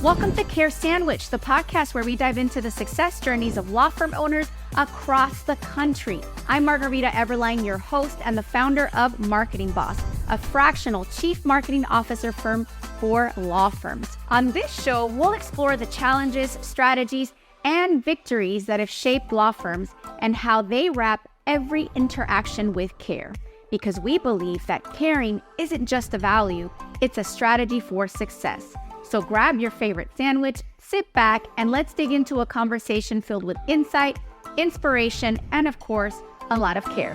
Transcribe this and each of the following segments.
Welcome to Care Sandwich, the podcast where we dive into the success journeys of law firm owners across the country. I'm Margarita Everline, your host and the founder of Marketing Boss, a fractional chief marketing officer firm for law firms. On this show, we'll explore the challenges, strategies, and victories that have shaped law firms and how they wrap every interaction with care. Because we believe that caring isn't just a value, it's a strategy for success. So grab your favorite sandwich, sit back, and let's dig into a conversation filled with insight, inspiration, and of course, a lot of care.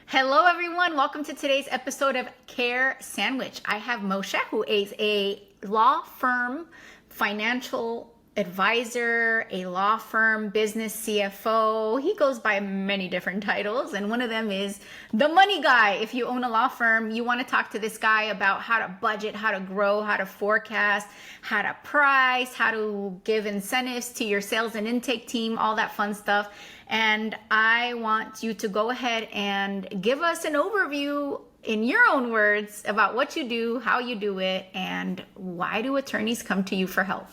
Hello, everyone. Welcome to today's episode of Care Sandwich. I have Moshe, who is a law firm financial advisor, a law firm business CFO. He goes by many different titles, and one of them is the money guy. If you own a law firm, you want to talk to this guy about how to budget, how to grow, how to forecast, how to price, how to give incentives to your sales and intake team, all that fun stuff. And I want you to go ahead and give us an overview in your own words about what you do, how you do it, and why do attorneys come to you for help?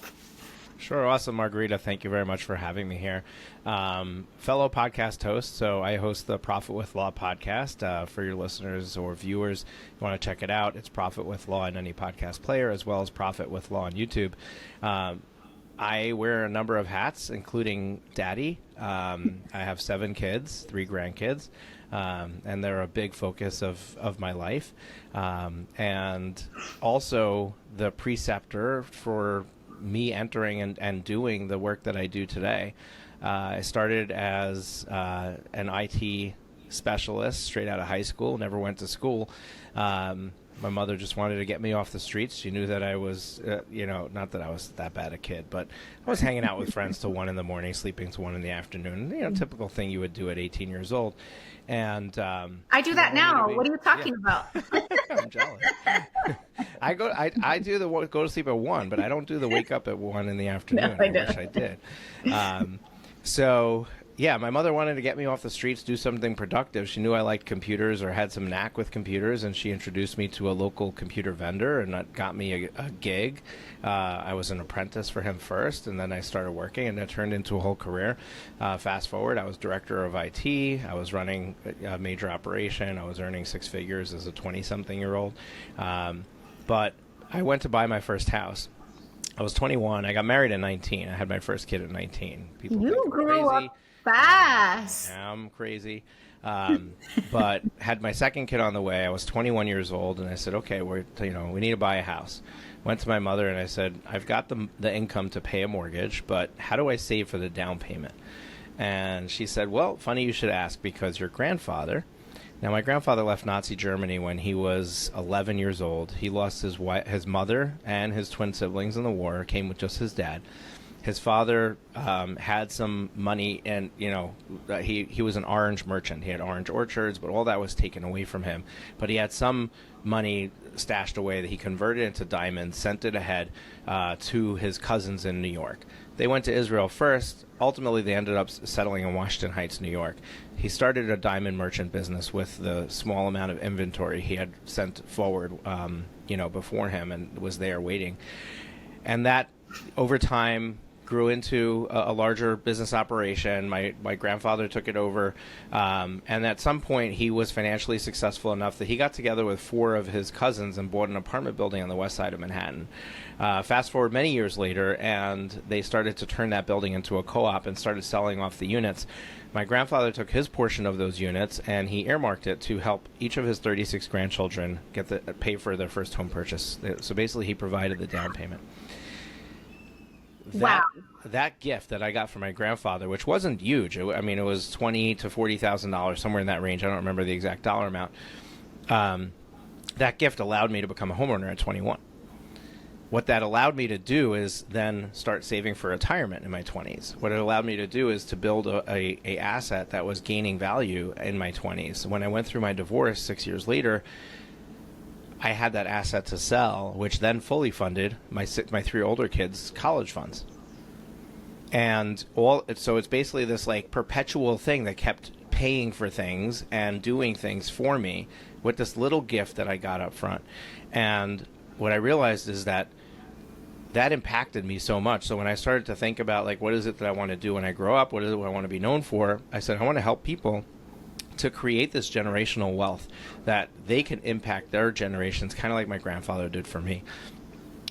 Sure. Awesome, Margarita. Thank you very much for having me here. Fellow podcast host. So I host the Profit with Law podcast. For your listeners or viewers, you want to check it out. It's Profit with Law in any podcast player, as well as Profit with Law on YouTube. I wear a number of hats, including daddy. I have 7 kids, 3 grandkids, and they're a big focus of my life. And also the preceptor for me entering and doing the work that I do today. I started as an IT specialist straight out of high school, never went to school. My mother just wanted to get me off the streets. She knew that I was, not that I was that bad a kid, but I was hanging out with friends till 1 a.m, sleeping till 1 p.m. Typical thing you would do at 18 years old. And I do that now. What are you talking about? I'm jealous. I do the go to sleep at 1, but I don't do the wake up at 1 in the afternoon. No, I wish I did. So yeah, my mother wanted to get me off the streets, do something productive. She knew I liked computers or had some knack with computers, and she introduced me to a local computer vendor, and that got me a gig. I was an apprentice for him first, and then I started working, and it turned into a whole career. Fast forward, I was director of IT. I was running a major operation. I was earning 6 figures as a 20-something-year-old. But I went to buy my first house. I was 21. I got married at 19. I had my first kid at 19. People You think I'm grew crazy. up fast. I'm crazy. But had my second kid on the way. I was 21 years old, and I said, okay, we need to buy a house. Went to my mother, and I said, I've got the income to pay a mortgage, but how do I save for the down payment? And she said, well, funny you should ask, because your grandfather... Now, my grandfather left Nazi Germany when he was 11 years old. He lost his mother and his twin siblings in the war, came with just his dad. His father had some money, and he was an orange merchant. He had orange orchards, but all that was taken away from him. But he had some money stashed away that he converted into diamonds, sent it ahead to his cousins in New York. They went to Israel first. Ultimately, they ended up settling in Washington Heights, New York. He started a diamond merchant business with the small amount of inventory he had sent forward, before him, and was there waiting. And that, over time, grew into a larger business operation. My grandfather took it over, and at some point he was financially successful enough that he got together with 4 of his cousins and bought an apartment building on the west side of Manhattan. Fast forward many years later, and they started to turn that building into a co-op and started selling off the units. My grandfather took his portion of those units, and he earmarked it to help each of his 36 grandchildren pay for their first home purchase. So basically, he provided the down payment. Wow. That gift that I got from my grandfather, which wasn't huge, it was $20,000 to $40,000, somewhere in that range. I don't remember the exact dollar amount. That gift allowed me to become a homeowner at 21. What that allowed me to do is then start saving for retirement in my 20s. What it allowed me to do is to build a asset that was gaining value in my 20s. When I went through my divorce 6 years later, I had that asset to sell, which then fully funded my 3 older kids' college funds. And so it's basically this like perpetual thing that kept paying for things and doing things for me with this little gift that I got up front. And what I realized is that impacted me so much. So when I started to think about, like, what is it that I want to do when I grow up? What is it I want to be known for? I said, I want to help people to create this generational wealth that they can impact their generations, kind of like my grandfather did for me.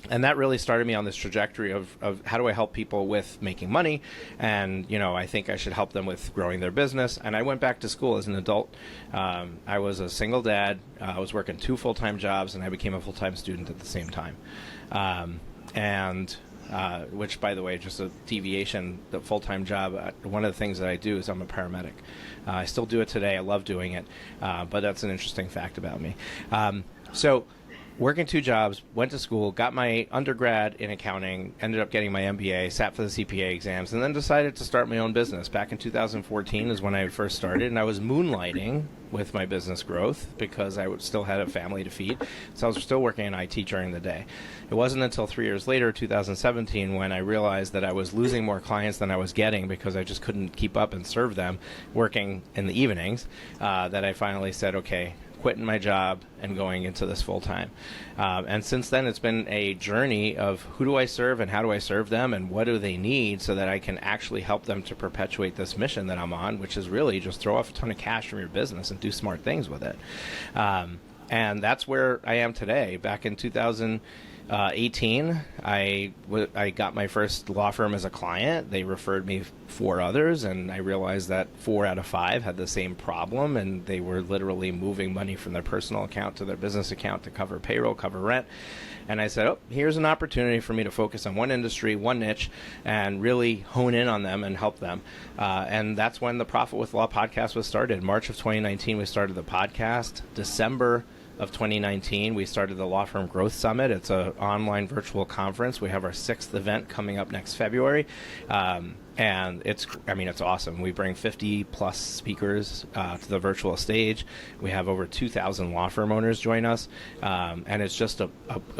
And that really started me on this trajectory of how do I help people with making money? And, I think I should help them with growing their business. And I went back to school as an adult. I was a single dad. I was working 2 full-time jobs, and I became a full-time student at the same time. Which, by the way, just a deviation, the full-time job, one of the things that I do is I'm a paramedic. I still do it today. I love doing it. But that's an interesting fact about me. So working 2 jobs, went to school, got my undergrad in accounting, ended up getting my MBA, sat for the CPA exams, and then decided to start my own business. Back in 2014 is when I first started, and I was moonlighting with my business growth because I still had a family to feed. So I was still working in IT during the day. It wasn't until 3 years later, 2017, when I realized that I was losing more clients than I was getting because I just couldn't keep up and serve them working in the evenings, that I finally said, okay, quitting my job and going into this full time. And since then, it's been a journey of who do I serve and how do I serve them and what do they need so that I can actually help them to perpetuate this mission that I'm on, which is really just throw off a ton of cash from your business and do smart things with it. And that's where I am today. Back in 2018, I got my first law firm as a client. They referred me 4 others, and I realized that 4 out of 5 had the same problem, and they were literally moving money from their personal account to their business account to cover payroll, cover rent. And I said, oh, here's an opportunity for me to focus on one industry, one niche, and really hone in on them and help them. And that's when the Profit with Law podcast was started. March of 2019, we started the podcast. December of 2019, we started the Law Firm Growth Summit. It's an online virtual conference. We have our 6th event coming up next February. And it's awesome. We bring 50 plus speakers to the virtual stage. We have over 2,000 law firm owners join us. And it's just a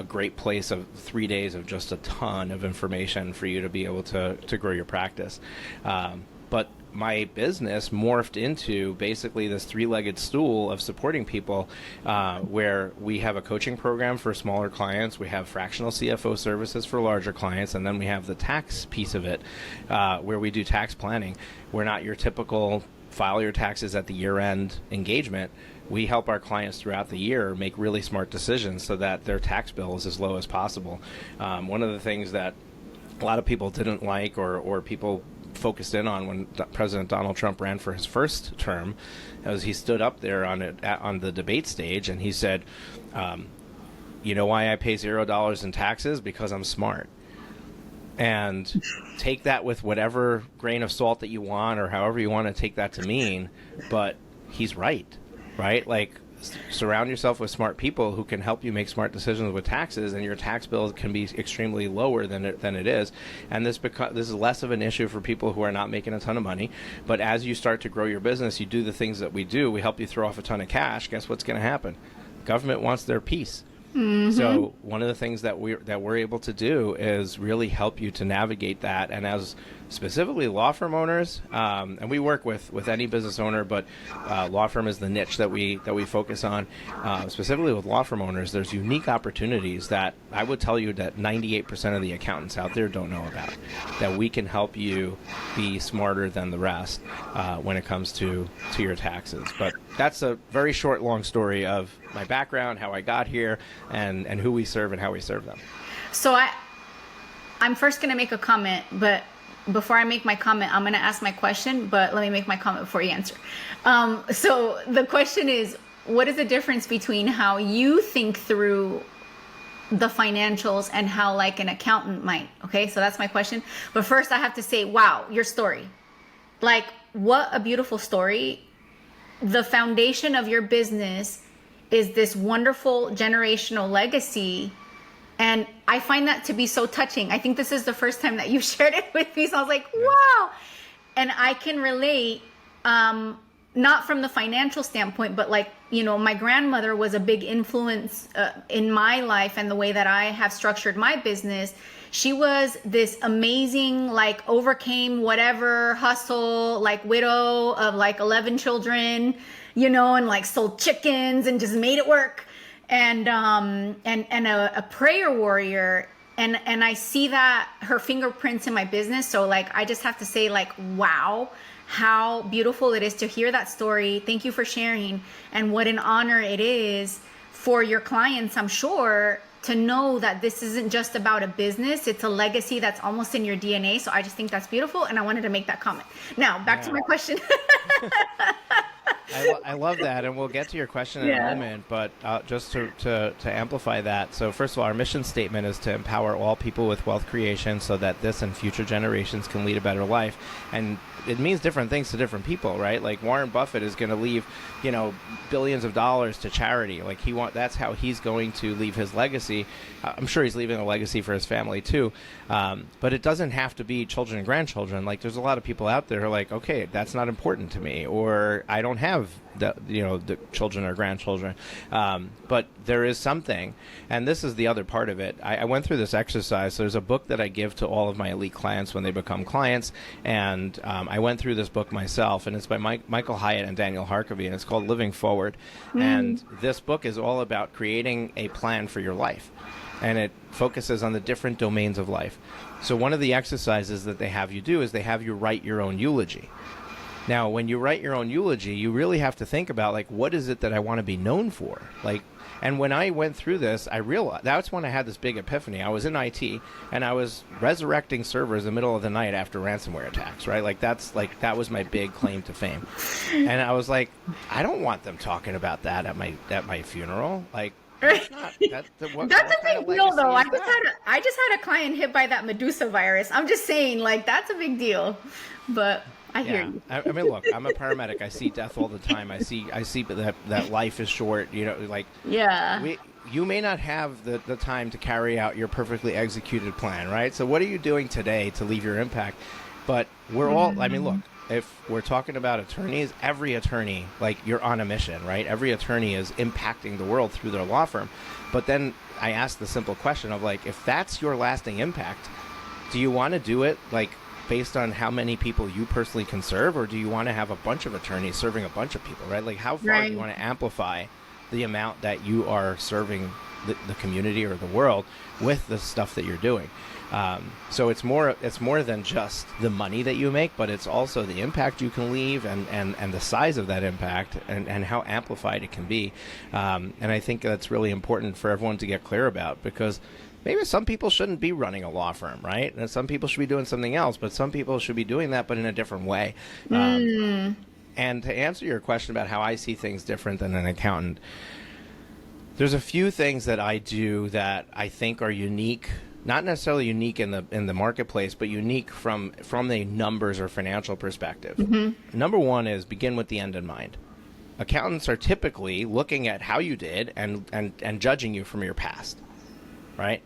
great place of 3 days of just a ton of information for you to be able to grow your practice. But my business morphed into basically this 3-legged stool of supporting people, where we have a coaching program for smaller clients, we have fractional CFO services for larger clients, and then we have the tax piece of it, where we do tax planning. We're not your typical file your taxes at the year-end engagement. We help our clients throughout the year make really smart decisions so that their tax bill is as low as possible. One of the things that a lot of people didn't like or people focused in on when President Donald Trump ran for his first term, as he stood up there on the debate stage and he said, you know why I pay $0 in taxes? Because I'm smart. And take that with whatever grain of salt that you want or however you want to take that to mean, but he's right? Like, surround yourself with smart people who can help you make smart decisions with taxes, and your tax bill can be extremely lower than it is. And this is less of an issue for people who are not making a ton of money. But as you start to grow your business, you do the things that we do. We help you throw off a ton of cash. Guess what's going to happen? Government wants their piece. Mm-hmm. So one of the things that we're able to do is really help you to navigate that. And as specifically law firm owners, and we work with any business owner, but law firm is the niche that we focus on. Specifically with law firm owners, there's unique opportunities that I would tell you that 98% of the accountants out there don't know about, that we can help you be smarter than the rest when it comes to your taxes. But that's a very short, long story of my background, how I got here, and who we serve and how we serve them. So I'm first going to make a comment, but before I make my comment, I'm going to ask my question, but let me make my comment before you answer. So the question is, what is the difference between how you think through the financials and how like an accountant might? Okay, so that's my question. But first I have to say, wow, your story. Like, what a beautiful story. The foundation of your business is this wonderful generational legacy. And I find that to be so touching. I think this is the first time that you shared it with me. So I was like, wow. And I can relate not from the financial standpoint, but like, my grandmother was a big influence in my life and the way that I have structured my business. She was this amazing, like, overcame whatever hustle, like, widow of like 11 children, and like sold chickens and just made it work. And a prayer warrior. And I see that her fingerprints in my business. So like, I just have to say, like, wow, how beautiful it is to hear that story. Thank you for sharing. And what an honor it is for your clients, I'm sure, to know that this isn't just about a business. It's a legacy that's almost in your DNA. So I just think that's beautiful. And I wanted to make that comment. Now, back to my question. I love that, and we'll get to your question in a moment, but just to amplify that. So first of all, our mission statement is to empower all people with wealth creation so that this and future generations can lead a better life. And it means different things to different people, right? Like Warren Buffett is going to leave, billions of dollars to charity. Like that's how he's going to leave his legacy. I'm sure he's leaving a legacy for his family too. But it doesn't have to be children and grandchildren. Like there's a lot of people out there who are like, okay, that's not important to me, or I don't have the children or grandchildren. But there is something, and this is the other part of it. I went through this exercise. So there's a book that I give to all of my elite clients when they become clients, and I went through this book myself, and it's by Michael Hyatt and Daniel Harkavy, and it's called Living Forward. And this book is all about creating a plan for your life, and it focuses on the different domains of life. So one of the exercises that they have you do is they have you write your own eulogy. Now, when you write your own eulogy, you really have to think about, like, what is it that I want to be known for? Like, and when I went through this, I realized that's when I had this big epiphany. I was in IT, and I was resurrecting servers in the middle of the night after ransomware attacks, right? That was my big claim to fame. And I was like, I don't want them talking about that at my funeral. Like, that's a big deal, though. I just had a client hit by that Medusa virus. I'm just saying, like, that's a big deal. But I hear you. I mean, look, I'm a paramedic. I see death all the time. I see that life is short. You may not have the time to carry out your perfectly executed plan, right? So what are you doing today to leave your impact? But we're all, I mean, look, if we're talking about attorneys, every attorney, like, you're on a mission, right? Every attorney is impacting the world through their law firm. But then I ask the simple question of, like, if that's your lasting impact, do you want to do it, like, based on how many people you personally can serve, or do you want to have a bunch of attorneys serving a bunch of people, right? Like, how far do you want to amplify the amount that you are serving the community or the world with the stuff that you're doing? So it's more than just the money that you make, but it's also the impact you can leave and the size of that impact and how amplified it can be. And I think that's really important for everyone to get clear about, because maybe some people shouldn't be running a law firm, right? And some people should be doing something else, but some people should be doing that, but in a different way. And to answer your question about how I see things different than an accountant, there's a few things that I do that I think are unique, not necessarily unique in the marketplace, but unique from the numbers or financial perspective. Number one is begin with the end in mind. Accountants are typically looking at how you did and judging you from your past, right?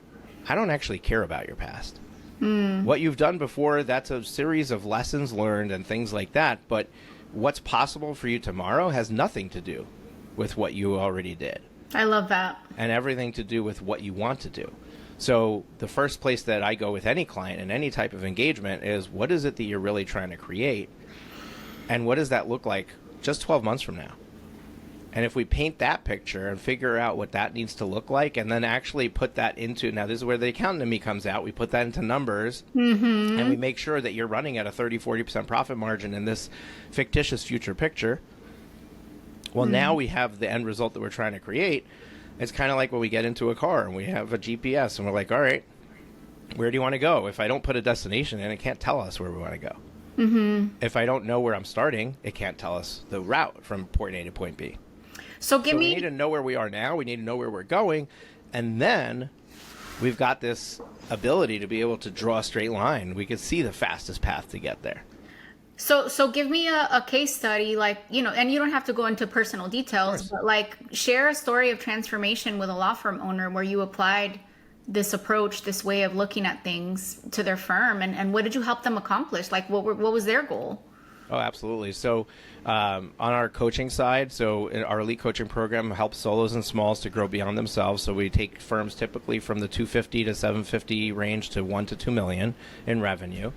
I don't actually care about your past. What you've done before, that's a series of lessons learned and things like that, but what's possible for you tomorrow has nothing to do with what you already did. I love that. And everything to do with what you want to do. So the first place that I go with any client in any type of engagement is, what is it that you're really trying to create? And what does that look like just 12 months from now? And if we paint that picture and figure out what that needs to look like, and then actually put that into, now this is where the accountant in me comes out, we put that into numbers, and we make sure that you're running at a 30-40% profit margin in this fictitious future picture. Well, now we have the end result that we're trying to create. It's kind of like when we get into a car and we have a GPS and we're like, all right, where do you want to go? If I don't put a destination in, it can't tell us where we want to go. If I don't know where I'm starting, it can't tell us the route from point A to point B. So we need to know where we are now. We need to know where we're going. And then we've got this ability to be able to draw a straight line. We can see the fastest path to get there. So give me a case study, like, and you don't have to go into personal details, but like, share a story of transformation with a law firm owner where you applied this approach, this way of looking at things to their firm, and what did you help them accomplish? Like, what was their goal? Oh, absolutely. So, on our coaching side, so in our elite coaching program helps solos and smalls to grow beyond themselves. So we take firms typically from the 250 to 750 range to 1 to 2 million in revenue,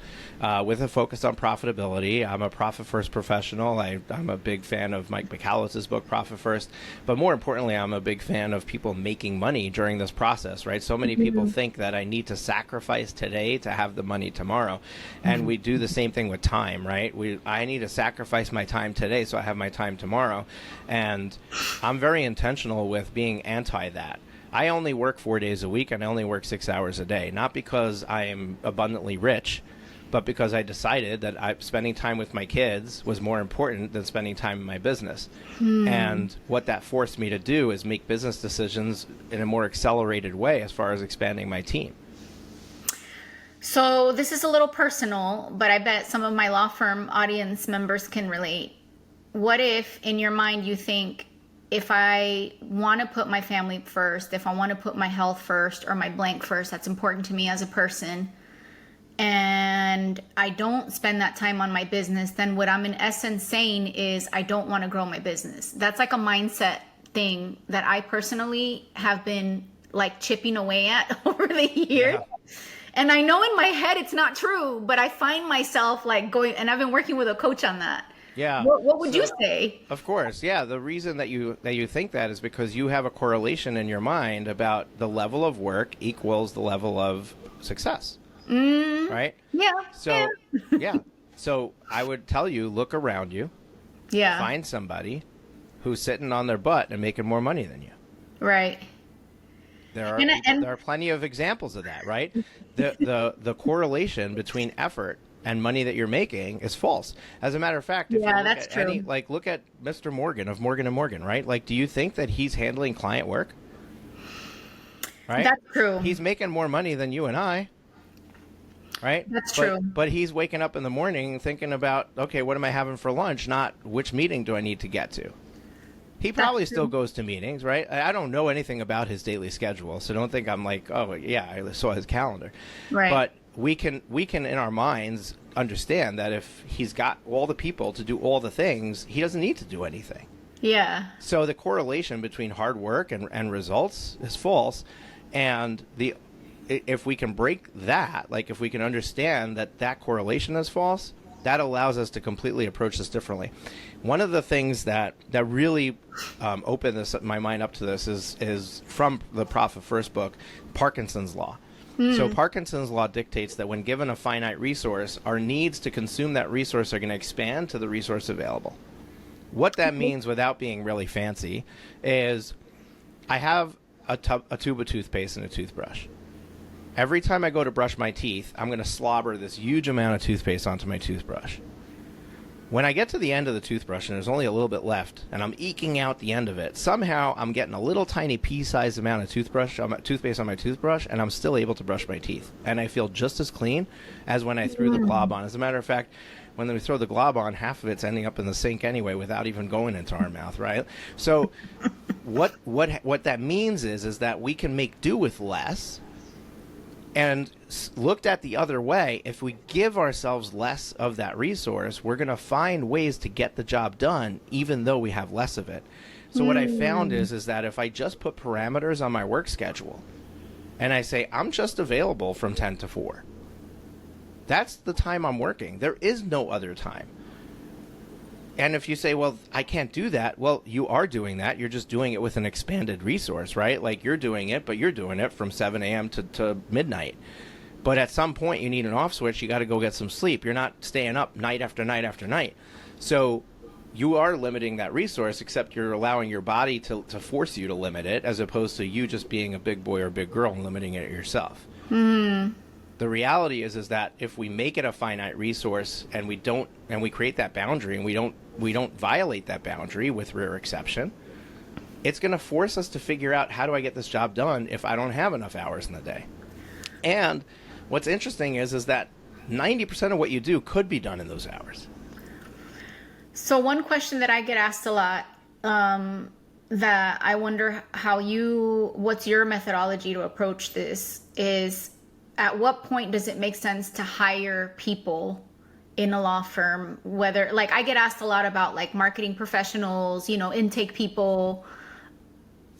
with a focus on profitability. I'm a profit first professional. I'm a big fan of Mike McAllis's book, Profit First. But more importantly, I'm a big fan of people making money during this process, right? So many people think that I need to sacrifice today to have the money tomorrow. And we do the same thing with time, right? I need to sacrifice my time today so I have my time tomorrow. And I'm very intentional with being anti that. I only work 4 days a week and I only work 6 hours a day, not because I am abundantly rich, but because I decided that spending time with my kids was more important than spending time in my business. And what that forced me to do is make business decisions in a more accelerated way as far as expanding my team. So this is a little personal, but I bet some of my law firm audience members can relate. What if in your mind you think, if I want to put my family first, if I want to put my health first or my blank first, that's important to me as a person, and I don't spend that time on my business, then what I'm in essence saying is I don't want to grow my business. That's like a mindset thing that I personally have been like chipping away at over the years. Yeah. And I know in my head it's not true, but I find myself like going, and I've been working with a coach on that. Yeah. What would you say? Of course. Yeah. The reason that you think that is because you have a correlation in your mind about the level of work equals the level of success. Right? Yeah. So, yeah. So I would tell you, look around you. Yeah. Find somebody who's sitting on their butt and making more money than you. Right. There are plenty of examples of that, right? The correlation between effort and money that you're making is false. As a matter of fact, if you look that's at true. Look at Mr. Morgan of Morgan & Morgan, right? Like, do you think that he's handling client work? Right? That's true. He's making more money than you and I. Right? That's true. But he's waking up in the morning thinking about, okay, what am I having for lunch? Not which meeting do I need to get to? He probably still goes to meetings, right? I don't know anything about his daily schedule, so don't think I'm like, oh, yeah, I saw his calendar. Right. But we can in our minds understand that if he's got all the people to do all the things, he doesn't need to do anything. Yeah. So the correlation between hard work and results is false. And if we can break that, like if we can understand that correlation is false, that allows us to completely approach this differently. One of the things that really opened my mind up to this is from the Profit First book, Parkinson's Law. So Parkinson's Law dictates that when given a finite resource, our needs to consume that resource are going to expand to the resource available. What that means, without being really fancy, is I have a tube of toothpaste and a toothbrush. Every time I go to brush my teeth, I'm going to slobber this huge amount of toothpaste onto my toothbrush. When I get to the end of the toothbrush and there's only a little bit left and I'm eking out the end of it, somehow I'm getting a little tiny pea-sized amount of toothpaste on my toothbrush, and I'm still able to brush my teeth. And I feel just as clean as when I threw the glob on. As a matter of fact, when we throw the glob on, half of it's ending up in the sink anyway without even going into our mouth, right? So what that means is that we can make do with less. And looked at the other way, if we give ourselves less of that resource, we're going to find ways to get the job done, even though we have less of it. So what I found is that if I just put parameters on my work schedule, and I say, I'm just available from 10 to 4, that's the time I'm working. There is no other time. And if you say, well, I can't do that, well, you are doing that. You're just doing it with an expanded resource, right? Like you're doing it, but you're doing it from 7 a.m. to midnight. But at some point, you need an off switch. You got to go get some sleep. You're not staying up night after night after night. So you are limiting that resource, except you're allowing your body to force you to limit it, as opposed to you just being a big boy or big girl and limiting it yourself. The reality is that if we make it a finite resource and we create that boundary and we don't violate that boundary with rare exception, it's going to force us to figure out, how do I get this job done if I don't have enough hours in the day? And what's interesting is that 90% of what you do could be done in those hours. So one question that I get asked a lot, that I wonder what's your methodology to approach this, is at what point does it make sense to hire people in a law firm? Whether, like, I get asked a lot about like marketing professionals, intake people.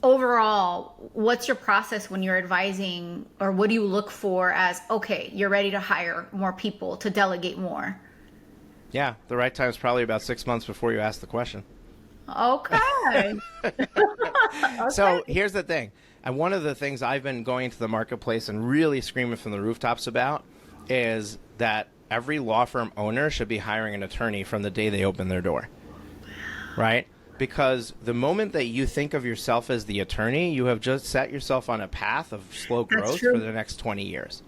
Overall, what's your process when you're advising, or what do you look for as, okay, you're ready to hire more people, to delegate more? Yeah, the right time is probably about 6 months before you ask the question. Okay. So here's the thing. And one of the things I've been going to the marketplace and really screaming from the rooftops about is that every law firm owner should be hiring an attorney from the day they open their door. Right? Because the moment that you think of yourself as the attorney, you have just set yourself on a path of slow growth for the next 20 years.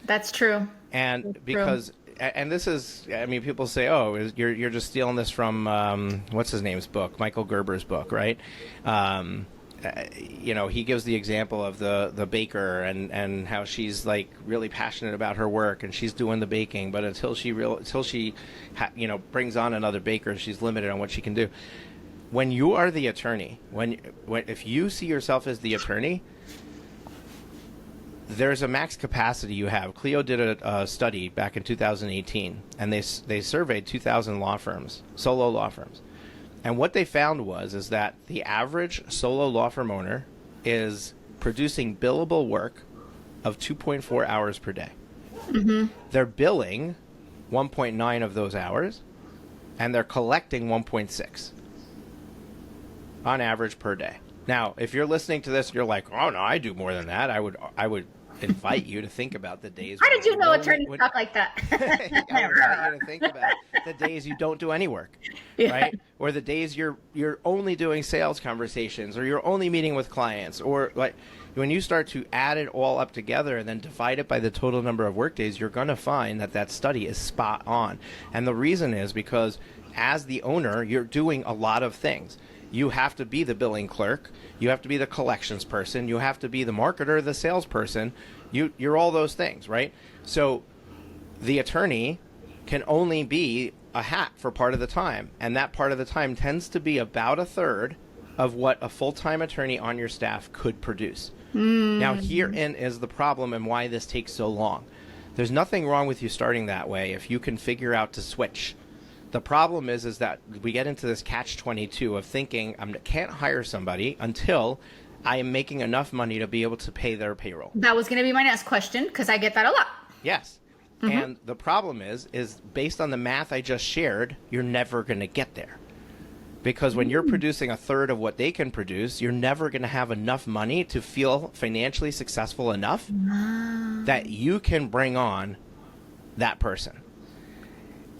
That's true. And That's because true. And this is, I mean, people say, oh, you're just stealing this from, what's his name's book, Michael Gerber's book, right? He gives the example of the baker and how she's like really passionate about her work and she's doing the baking, but until she brings on another baker, she's limited on what she can do. When you are the attorney, if you see yourself as the attorney, there's a max capacity you have. Clio did a study back in 2018, and they surveyed 2,000 law firms, solo law firms. And what they found is that the average solo law firm owner is producing billable work of 2.4 hours per day. Mm-hmm. They're billing 1.9 of those hours, and they're collecting 1.6 on average per day. Now, if you're listening to this, you're like, oh, no, I do more than that. I would invite you to think about the days. How did you know attorneys talk like that? I would invite you to think about the days you don't do any work, right? Or the days you're only doing sales conversations, or you're only meeting with clients, or like when you start to add it all up together and then divide it by the total number of work days, you're going to find that study is spot on. And the reason is because as the owner, you're doing a lot of things. You have to be the billing clerk. You have to be the collections person. You have to be the marketer, the salesperson. You're all those things, right? So the attorney can only be a hat for part of the time. And that part of the time tends to be about a third of what a full-time attorney on your staff could produce. Now, herein is the problem and why this takes so long. There's nothing wrong with you starting that way if you can figure out to switch. The problem is that we get into this catch-22 of thinking I can't hire somebody until I am making enough money to be able to pay their payroll. That was going to be my next question, because I get that a lot. Yes. Mm-hmm. And the problem is based on the math I just shared, you're never going to get there. Because when you're producing a third of what they can produce, you're never going to have enough money to feel financially successful enough that you can bring on that person.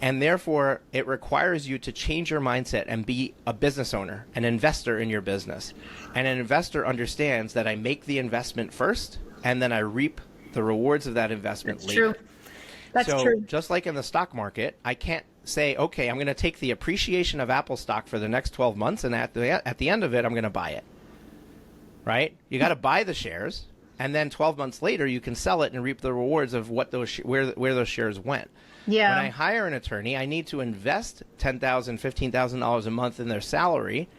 And therefore, it requires you to change your mindset and be a business owner, an investor in your business. And an investor understands that I make the investment first, and then I reap the rewards of that investment later. That's true. So just like in the stock market, I can't say, okay, I'm going to take the appreciation of Apple stock for the next 12 months, and at the end of it, I'm going to buy it. Right? You got to buy the shares, and then 12 months later, you can sell it and reap the rewards of what where those shares went. Yeah. When I hire an attorney, I need to invest $10,000, $15,000 a month in their salary,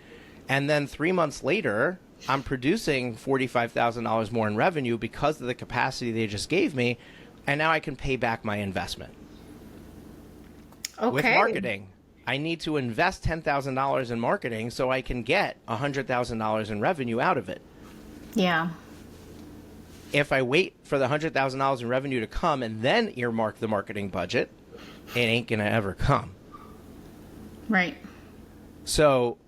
and then 3 months later, I'm producing $45,000 more in revenue because of the capacity they just gave me, and now I can pay back my investment. Okay. With marketing, I need to invest $10,000 in marketing so I can get $100,000 in revenue out of it. Yeah. If I wait for the $100,000 in revenue to come and then earmark the marketing budget, it ain't going to ever come. Right. So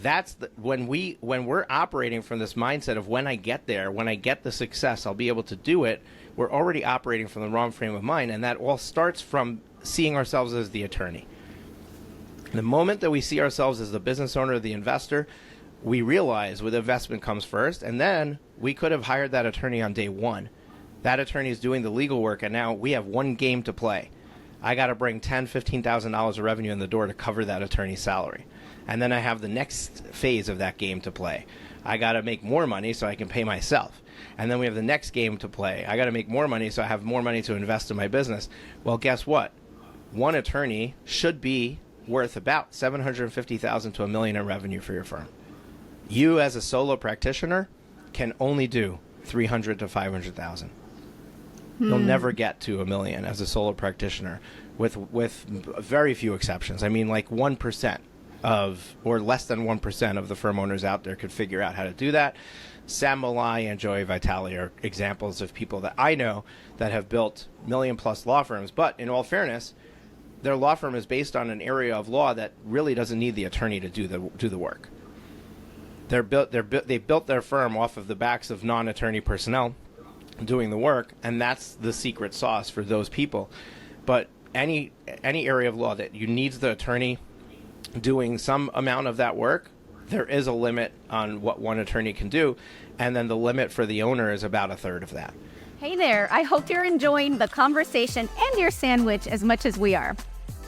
that's when we're operating from this mindset of when I get there, when I get the success, I'll be able to do it. We're already operating from the wrong frame of mind, and that all starts from seeing ourselves as the attorney. The moment that we see ourselves as the business owner or the investor, we realize with investment comes first, and then we could have hired that attorney on day one. That attorney is doing the legal work, and now we have one game to play. I got to bring $10,000, $15,000 of revenue in the door to cover that attorney's salary. And then I have the next phase of that game to play. I got to make more money so I can pay myself. And then we have the next game to play. I got to make more money so I have more money to invest in my business. Well, guess what? One attorney should be worth about $750,000 to $1 million in revenue for your firm. You, as a solo practitioner, can only do $300,000 to $500,000. You'll never get to $1 million as a solo practitioner. with very few exceptions. I mean, like 1% or less than 1% of the firm owners out there could figure out how to do that. Sam Malai and Joey Vitale are examples of people that I know that have built million-plus law firms. But in all fairness, their law firm is based on an area of law that really doesn't need the attorney to do the work. They built their firm off of the backs of non-attorney personnel doing the work, and that's the secret sauce for those people. But any area of law that you needs the attorney doing some amount of that work, there is a limit on what one attorney can do, and then the limit for the owner is about a third of that. Hey there, I hope you're enjoying the conversation and your sandwich as much as we are.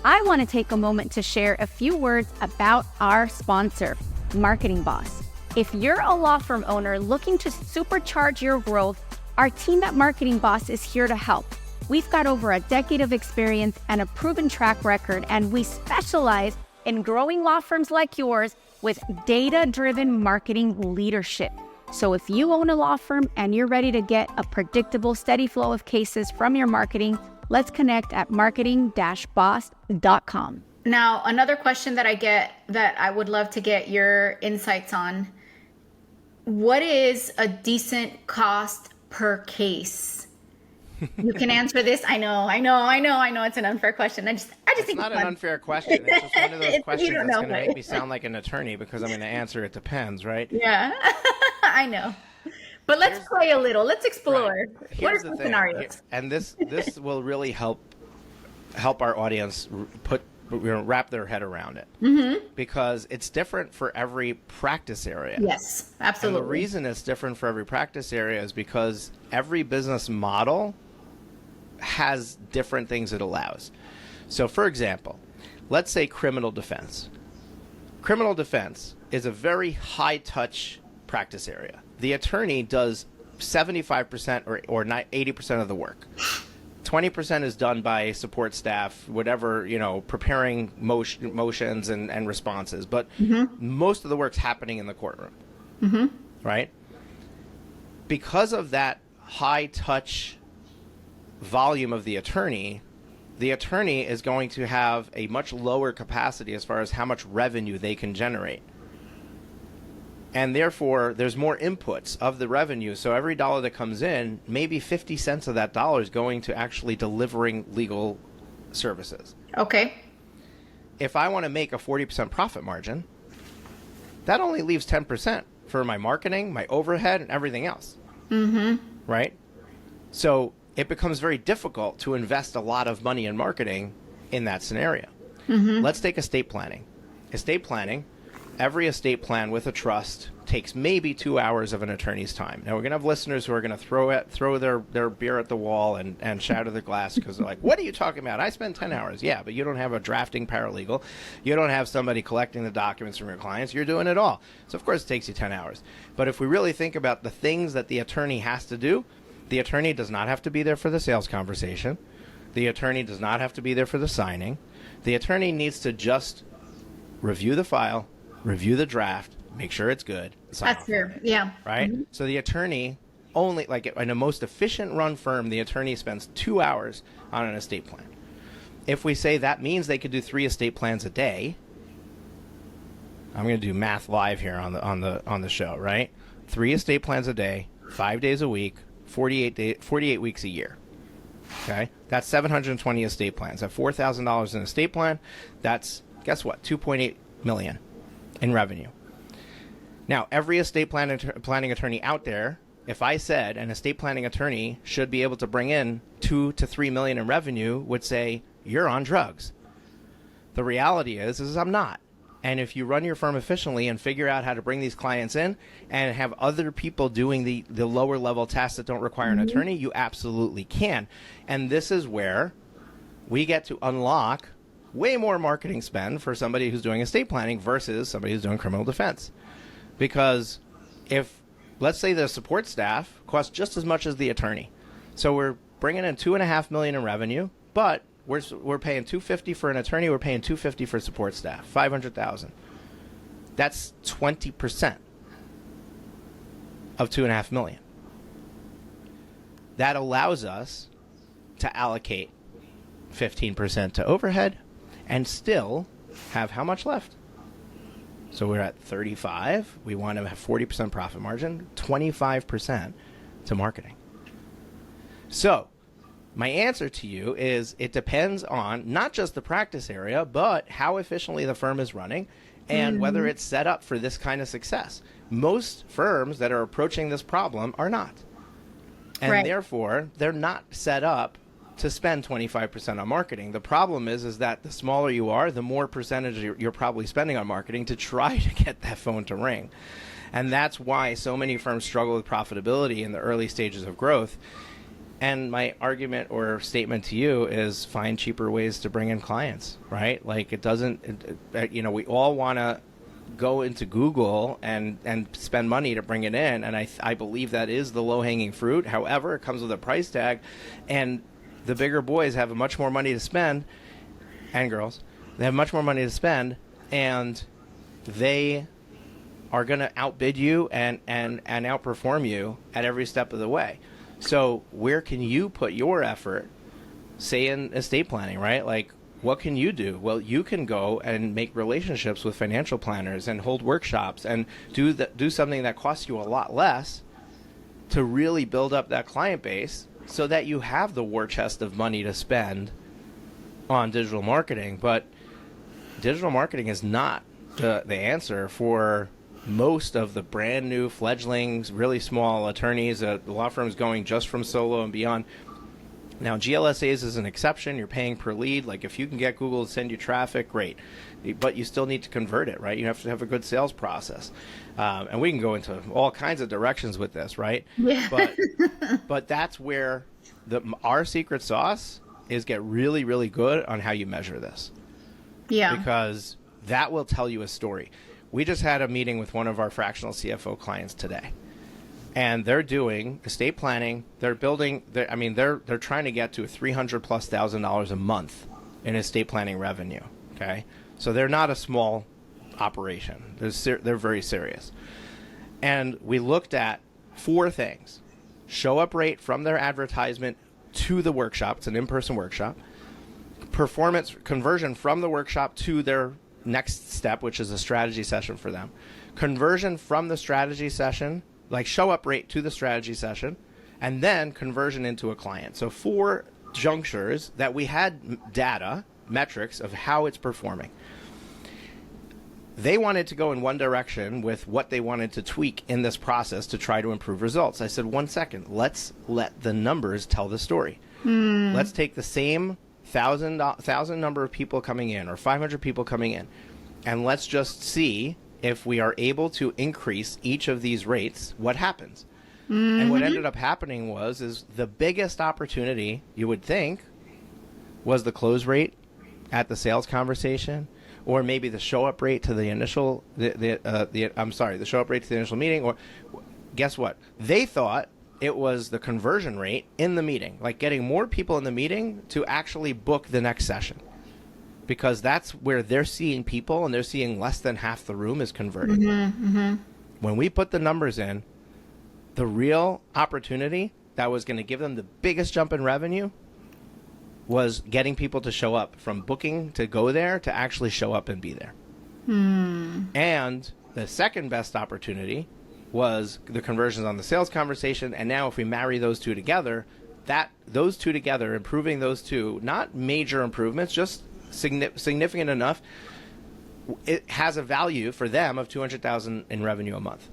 I want to take a moment to share a few words about our sponsor, Marketing Boss. If you're a law firm owner looking to supercharge your growth, our team at Marketing Boss is here to help. We've got over a decade of experience and a proven track record, and we specialize in growing law firms like yours with data-driven marketing leadership. So if you own a law firm and you're ready to get a predictable, steady flow of cases from your marketing, let's connect at marketing-boss.com. Now, another question that I get that I would love to get your insights on, what is a decent cost per case? You can answer this. I know. It's an unfair question. I just it's think not it's an fun. unfair question. It's just one of those questions You don't that's know, going to but- make me sound like an attorney because I'm going to answer it depends, right? Yeah, I know. But let's play a little. Let's explore. Right. What are Here's some the thing, scenarios? and this will really help our audience wrap their head around it, because it's different for every practice area. Yes, absolutely. And the reason it's different for every practice area is because every business model has different things it allows. So, for example, let's say criminal defense. Criminal defense is a very high-touch practice area. The attorney does 75% or 80% of the work. 20% is done by support staff, whatever, preparing motions and responses. But most of the work's happening in the courtroom, right? Because of that high-touch volume of the attorney is going to have a much lower capacity as far as how much revenue they can generate. And therefore, there's more inputs of the revenue. So every dollar that comes in, maybe 50 cents of that dollar is going to actually delivering legal services. Okay. If I want to make a 40% profit margin, that only leaves 10% for my marketing, my overhead, and everything else. Right? So it becomes very difficult to invest a lot of money in marketing in that scenario. Let's take estate planning. Estate planning, every estate plan with a trust takes maybe 2 hours of an attorney's time. Now, we're going to have listeners who are going to throw their beer at the wall and shatter the glass because they're like, what are you talking about? I spend 10 hours. Yeah, but you don't have a drafting paralegal. You don't have somebody collecting the documents from your clients. You're doing it all. So, of course, it takes you 10 hours. But if we really think about the things that the attorney has to do, the attorney does not have to be there for the sales conversation. The attorney does not have to be there for the signing. The attorney needs to just review the file, review the draft, make sure it's good. That's fair. Yeah. Right? So the attorney only, like in a most efficient run firm, the attorney spends 2 hours on an estate plan. If we say that means they could do 3 estate plans a day, I'm going to do math live here on the show, right? 3 estate plans a day, 5 days a week, 48 weeks a year. Okay? That's 720 estate plans. At $4,000 an estate plan, that's, guess what, $2.8 million in revenue. Now, every estate planning attorney out there, if I said an estate planning attorney should be able to bring in $2 to $3 million in revenue, would say, you're on drugs. The reality is I'm not. And if you run your firm efficiently and figure out how to bring these clients in and have other people doing the lower level tasks that don't require an attorney, you absolutely can. And this is where we get to unlock way more marketing spend for somebody who's doing estate planning versus somebody who's doing criminal defense. Because if, let's say the support staff costs just as much as the attorney. So we're bringing in $2.5 million in revenue, but we're paying $250 for an attorney, we're paying $250 for support staff, $500,000. That's 20% of $2.5 million. That allows us to allocate 15% to overhead, and still have how much left? So we're at 35. We want to have 40% profit margin, 25% to marketing. So my answer to you is it depends on not just the practice area, but how efficiently the firm is running and whether it's set up for this kind of success. Most firms that are approaching this problem are not. And therefore, they're not set up to spend 25% on marketing. The problem is that the smaller you are, the more percentage you're probably spending on marketing to try to get that phone to ring. And that's why so many firms struggle with profitability in the early stages of growth. And my argument or statement to you is find cheaper ways to bring in clients, right? Like it doesn't, we all want to go into Google and spend money to bring it in. And I believe that is the low-hanging fruit. However, it comes with a price tag. And the bigger boys have much more money to spend, and girls, they have much more money to spend, and they are going to outbid you and outperform you at every step of the way. So where can you put your effort, say in estate planning, right? Like, what can you do? Well, you can go and make relationships with financial planners and hold workshops and do something that costs you a lot less to really build up that client base so that you have the war chest of money to spend on digital marketing. But digital marketing is not the answer for most of the brand new fledglings, really small attorneys, law firms going just from solo and beyond. Now, GLSAs is an exception. You're paying per lead. Like if you can get Google to send you traffic, great. But you still need to convert it, right? You have to have a good sales process. And we can go into all kinds of directions with this, right? Yeah. But that's where our secret sauce is get really, really good on how you measure this. Yeah. Because that will tell you a story. We just had a meeting with one of our fractional CFO clients today, and they're doing estate planning. They're building. They're trying to get to $300,000+ a month in estate planning revenue. Okay, so they're not a small operation. They're very serious. And we looked at 4 things: show up rate from their advertisement to the workshop. It's an in-person workshop. Performance conversion from the workshop to their next step, which is a strategy session for them. Conversion from the strategy session, like show up rate to the strategy session, and then conversion into a client. So 4 junctures that we had data, metrics of how it's performing. They wanted to go in one direction with what they wanted to tweak in this process to try to improve results. I said, 1 second, let's let the numbers tell the story. Let's take the same 1,000 number of people coming in or 500 people coming in, and let's just see if we are able to increase each of these rates, what happens. And what ended up happening is the biggest opportunity you would think was the close rate at the sales conversation, or maybe the show up rate to the initial the show up rate to the initial meeting. Or guess what? They thought it was the conversion rate in the meeting, like getting more people in the meeting to actually book the next session, because that's where they're seeing people, and they're seeing less than half the room is converted. When we put the numbers in, the real opportunity that was going to give them the biggest jump in revenue was getting people to show up, from booking to go there to actually show up and be there. And the second best opportunity was the conversions on the sales conversation. And now if we marry those two together, improving those two, not major improvements, just significant enough, it has a value for them of $200,000 in revenue a month.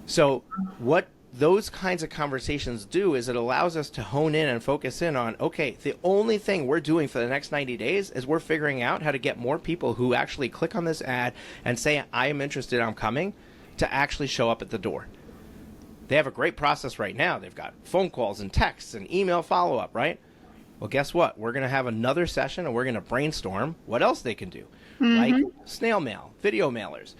So what those kinds of conversations do is it allows us to hone in and focus in on, okay, the only thing we're doing for the next 90 days is we're figuring out how to get more people who actually click on this ad and say, I am interested, I'm coming, to actually show up at the door. They have a great process right now. They've got phone calls and texts and email follow-up, right? Well, guess what? We're going to have another session, and we're going to brainstorm what else they can do, like snail mail, video mailers,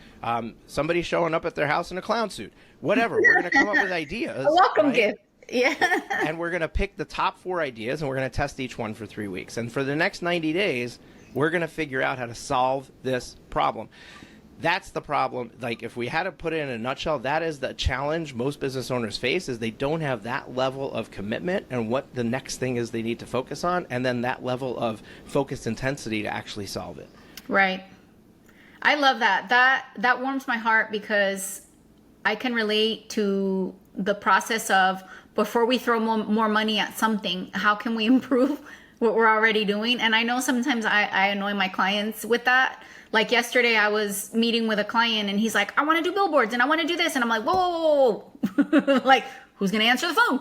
somebody showing up at their house in a clown suit, whatever. We're going to come up with ideas. A welcome right? gift. Yeah. And we're going to pick the top 4 ideas, and we're going to test each one for 3 weeks. And for the next 90 days, we're going to figure out how to solve this problem. that's the problem. Like, if we had to put it in a nutshell, that is the challenge most business owners face, is they don't have that level of commitment and what the next thing is they need to focus on, and then that level of focused intensity to actually solve it. Right. I love that. That warms my heart, because I can relate to the process of, before we throw more money at something, how can we improve what we're already doing? And I know sometimes I annoy my clients with that. Like yesterday, I was meeting with a client and he's like, I want to do billboards and I want to do this. And I'm like, whoa, whoa, whoa, whoa. Like, who's going to answer the phone?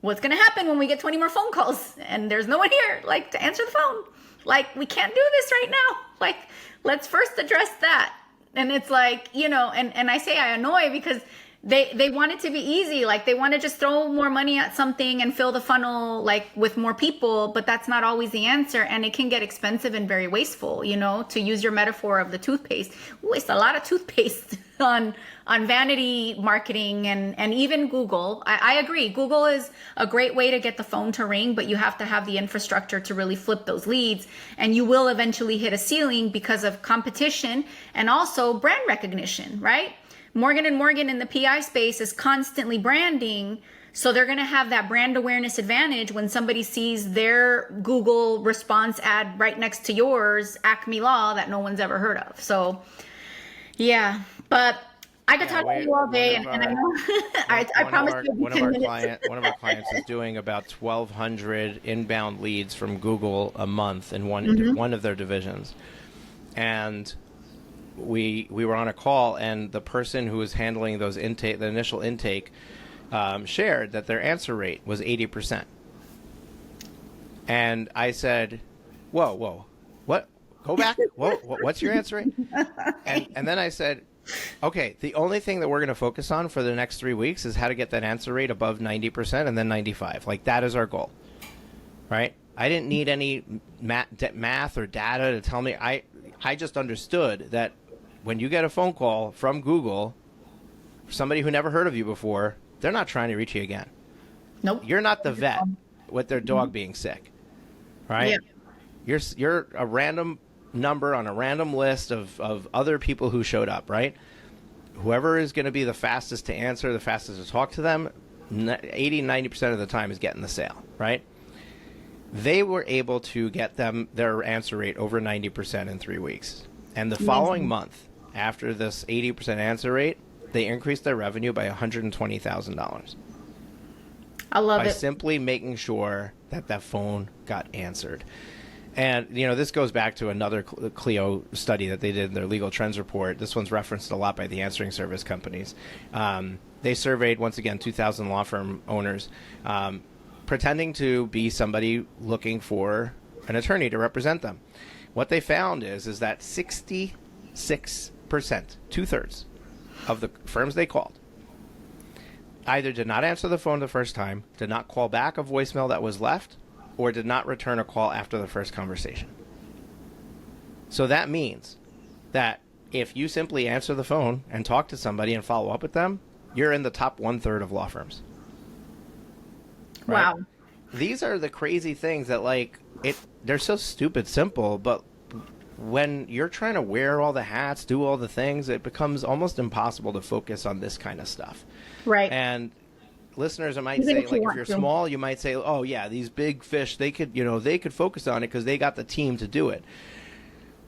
What's going to happen when we get 20 more phone calls and there's no one here, like, to answer the phone? Like, we can't do this right now. Like, let's first address that. And it's like, you know, and I say I annoy because they want it to be easy. Like, they want to just throw more money at something and fill the funnel, like, with more people, but that's not always the answer. And it can get expensive and very wasteful, you know, to use your metaphor of the toothpaste. We waste a lot of toothpaste on vanity marketing and even Google. I agree. Google is a great way to get the phone to ring, but you have to have the infrastructure to really flip those leads. And you will eventually hit a ceiling because of competition and also brand recognition, right? Morgan & Morgan in the PI space is constantly branding. So they're going to have that brand awareness advantage when somebody sees their Google response ad right next to yours, Acme Law, that no one's ever heard of. So yeah, but I could talk to you all day, and I know I promise you one of our clients is doing about 1,200 inbound leads from Google a month in one of their divisions. And we were on a call, and the person who was handling those the initial intake, shared that their answer rate was 80%. And I said, whoa, what? Go back. Whoa, what's your answer rate? And then I said, okay, the only thing that we're going to focus on for the next 3 weeks is how to get that answer rate above 90% and then 95. Like, that is our goal, right? I didn't need any math or data to tell me. I just understood that when you get a phone call from Google, somebody who never heard of you before, they're not trying to reach you again. Nope. You're not the vet with their dog being sick, right? Yeah. You're a random number on a random list of other people who showed up, right? Whoever is going to be the fastest to answer, the fastest to talk to them, 80-90% of the time is getting the sale, right? They were able to get them their answer rate over 90% in 3 weeks. And the following month, after this 80% answer rate, they increased their revenue by $120,000. I love it. By simply making sure that that phone got answered. And, you know, this goes back to another Clio study that they did in their legal trends report. This one's referenced a lot by the answering service companies. They surveyed, once again, 2,000 law firm owners, pretending to be somebody looking for an attorney to represent them. What they found is that 66%, 2/3 of the firms they called, either did not answer the phone the first time, did not call back a voicemail that was left, or did not return a call after the first conversation. So that means that if you simply answer the phone and talk to somebody and follow up with them, you're in the top 1/3 of law firms. Right? Wow. These are the crazy things that, like, they're so stupid simple, but when you're trying to wear all the hats, do all the things, it becomes almost impossible to focus on this kind of stuff. Right. And listeners, I might say, like, if you're small, you might say, oh yeah, these big fish, they could focus on it because they got the team to do it.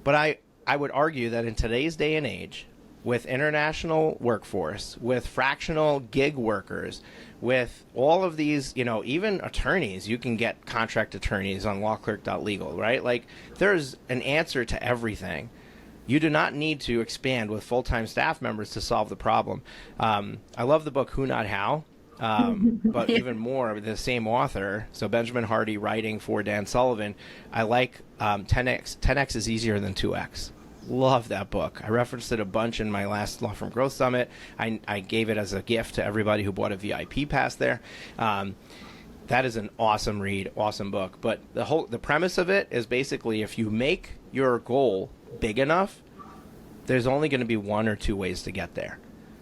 But I would argue that in today's day and age, with international workforce, with fractional gig workers, with all of these, you know, even attorneys, you can get contract attorneys on lawclerk.legal, right? Like, there's an answer to everything. You do not need to expand with full-time staff members to solve the problem. I love the book Who Not How, but even more, the same author, so Benjamin Hardy writing for Dan Sullivan. I like 10X is easier than 2X. Love that book. I referenced it a bunch in my last Law Firm Growth Summit. I gave it as a gift to everybody who bought a VIP pass there. That is an awesome read, awesome book. But the premise of it is basically, if you make your goal big enough, there's only going to be one or two ways to get there.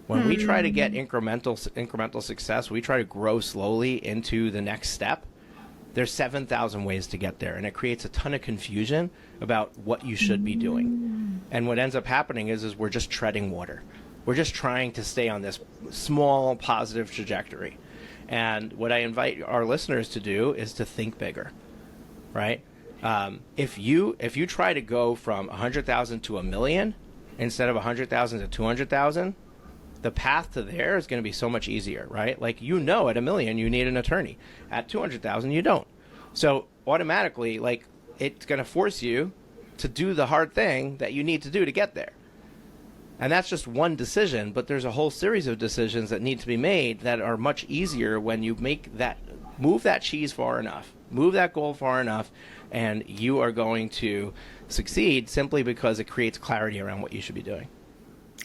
When we try to get incremental success, we try to grow slowly into the next step. there's 7,000 ways to get there, and it creates a ton of confusion about what you should be doing. And what ends up happening is we're just treading water. We're just trying to stay on this small positive trajectory. And what I invite our listeners to do is to think bigger, right? If you try to go from 100,000 to 1,000,000 instead of 100,000 to 200,000, the path to there is going to be so much easier, right? Like, at 1,000,000 you need an attorney. At 200,000 you don't. So automatically, like, it's going to force you to do the hard thing that you need to do to get there. And that's just one decision, but there's a whole series of decisions that need to be made that are much easier when you move that cheese far enough, move that goal far enough, and you are going to succeed simply because it creates clarity around what you should be doing.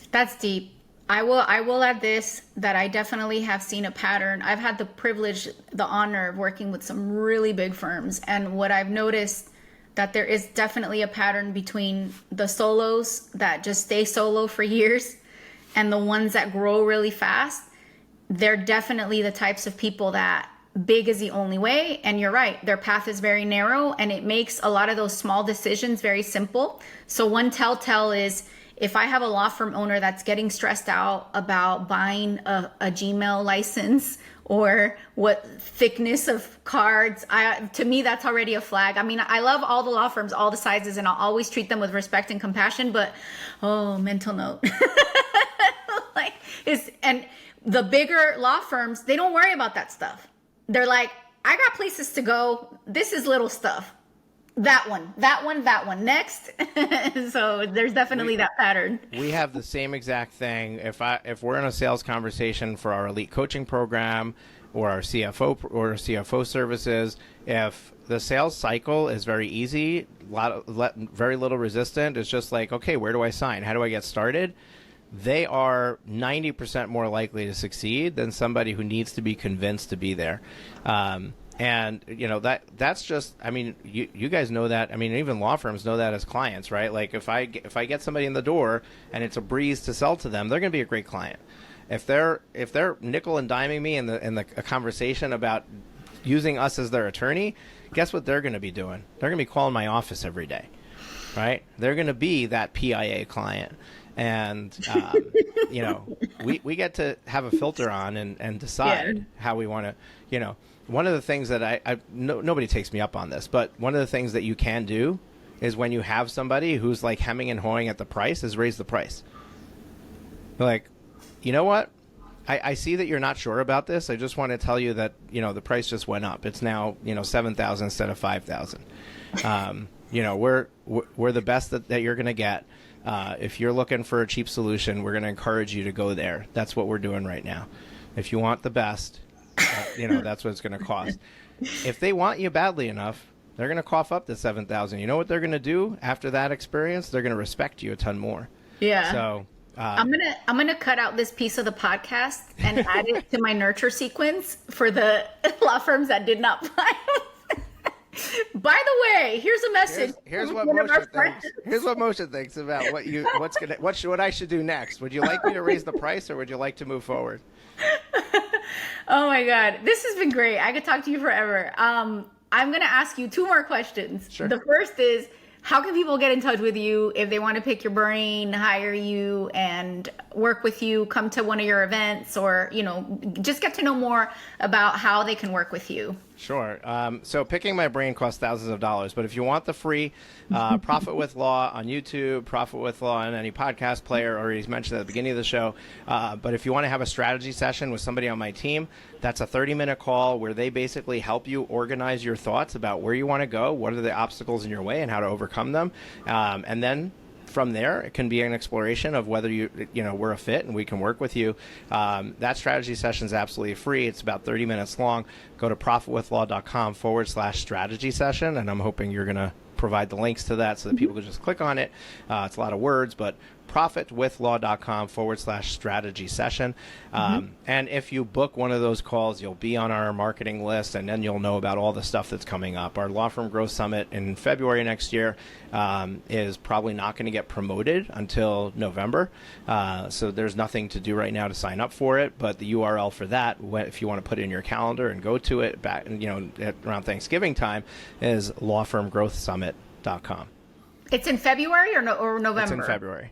That's deep. I will add this, that I definitely have seen a pattern. I've had the privilege, the honor of working with some really big firms. And what I've noticed, that there is definitely a pattern between the solos that just stay solo for years and the ones that grow really fast. They're definitely the types of people that big is the only way. And you're right, their path is very narrow, and it makes a lot of those small decisions very simple. So one telltale is, if I have a law firm owner that's getting stressed out about buying a Gmail license or what thickness of cards, to me, that's already a flag. I mean, I love all the law firms, all the sizes, and I'll always treat them with respect and compassion, but, mental note. And the bigger law firms, they don't worry about that stuff. They're like, I got places to go. This is little stuff. That one, next. So there's definitely that pattern. We have the same exact thing. If we're in a sales conversation for our elite coaching program or our CFO services, if the sales cycle is very easy, very little resistant, it's just like, okay, where do I sign? How do I get started? They are 90% more likely to succeed than somebody who needs to be convinced to be there. And that's just, I mean, you guys know that. I mean, even law firms know that as clients, right? Like, if I get somebody in the door and it's a breeze to sell to them, they're going to be a great client. If they're nickel and diming me in a conversation about using us as their attorney, guess what they're going to be doing? They're going to be calling my office every day, right? They're going to be that PIA client. And, we get to have a filter on and decide how we want to, one of the things that nobody takes me up on this, but one of the things that you can do is, when you have somebody who's like hemming and hawing at the price, is raise the price. Like, you know what? I see that you're not sure about this. I just want to tell you that, the price just went up. It's now, 7,000 instead of 5,000. We're the best that you're going to get. If you're looking for a cheap solution, we're going to encourage you to go there. That's what we're doing right now. If you want the best, that's what it's going to cost. If they want you badly enough, they're going to cough up the 7,000. You know what they're going to do after that experience? They're going to respect you a ton more. Yeah. So I'm gonna cut out this piece of the podcast and add it to my nurture sequence for the law firms that did not buy. By the way, here's a message. Here's what Moshe thinks. Here's what Moshe thinks about what I should do next. Would you like me to raise the price, or would you like to move forward? Oh my God, this has been great. I could talk to you forever. I'm going to ask you two more questions. Sure. The first is, how can people get in touch with you if they want to pick your brain, hire you, and work with you, come to one of your events, or, just get to know more about how they can work with you? Sure. So picking my brain costs thousands of dollars, but if you want the free Profit with Law on YouTube, Profit with Law on any podcast player, or he's mentioned at the beginning of the show, but if you want to have a strategy session with somebody on my team, that's a 30-minute call where they basically help you organize your thoughts about where you want to go, what are the obstacles in your way, and how to overcome them. And then from there, it can be an exploration of whether we're a fit and we can work with you. That strategy session is absolutely free. It's about 30 minutes long. Go to profitwithlaw.com/strategy session, and I'm hoping you're going to provide the links to that so that people can just click on it. It's a lot of words, but profitwithlaw.com/strategy session. And if you book one of those calls, you'll be on our marketing list, and then you'll know about all the stuff that's coming up. Our Law Firm Growth Summit in February next year is probably not going to get promoted until November. So there's nothing to do right now to sign up for it, but the URL for that, if you want to put it in your calendar and go to it back, around Thanksgiving time, is lawfirmgrowthsummit.com. It's in February or November? It's in February.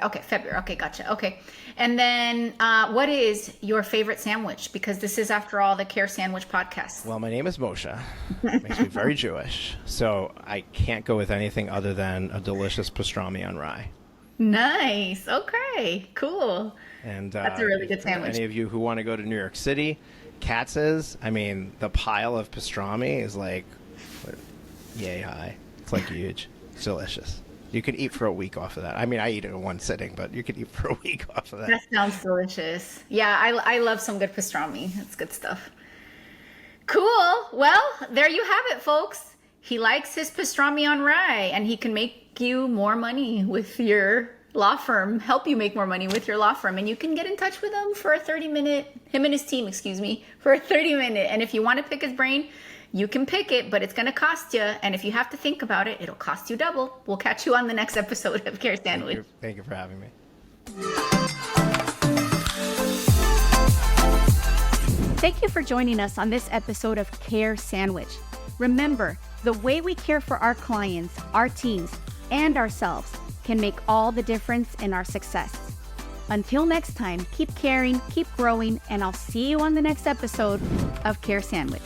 Okay, February. Okay, gotcha. Okay. And then what is your favorite sandwich? Because this is, after all, the Care Sandwich podcast. Well, my name is Moshe. Makes me very Jewish. So I can't go with anything other than a delicious pastrami on rye. Nice. Okay, cool. And that's a really good sandwich. Any of you who want to go to New York City, Katz's, I mean, the pile of pastrami is like yay high. It's like huge. It's delicious. You could eat for a week off of that. I mean, I eat it in one sitting, but you could eat for a week off of that. That sounds delicious. Yeah, I love some good pastrami. That's good stuff. Cool. Well, there you have it, folks. He likes his pastrami on rye, and he can make you more money with your law firm, help you make more money with your law firm. And you can get in touch with him for a 30-minute, him and his team, for a 30-minute. And if you want to pick his brain, you can pick it, but it's going to cost you. And if you have to think about it, it'll cost you double. We'll catch you on the next episode of Care Sandwich. Thank you for having me. Thank you for joining us on this episode of Care Sandwich. Remember, the way we care for our clients, our teams, and ourselves can make all the difference in our success. Until next time, keep caring, keep growing, and I'll see you on the next episode of Care Sandwich.